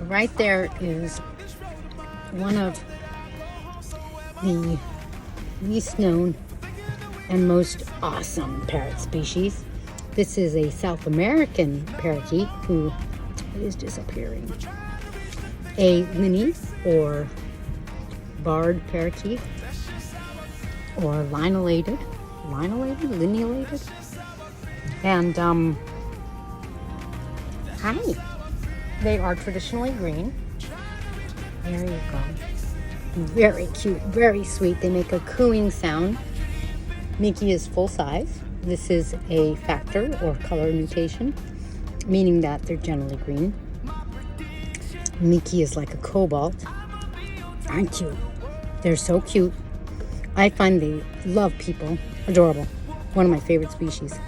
right there is one of the least known and most awesome parrot species. This is a South American parakeet who is disappearing. A Linnies or barred parakeet, or lineolated, and hi. They are traditionally green. There you go. Very cute, very sweet. They make a cooing sound. Mickey is full size. This is a factor or color mutation, meaning that they're generally green. Mickey is like a cobalt. Aren't you? They're so cute. I find they love people. Adorable. One of my favorite species.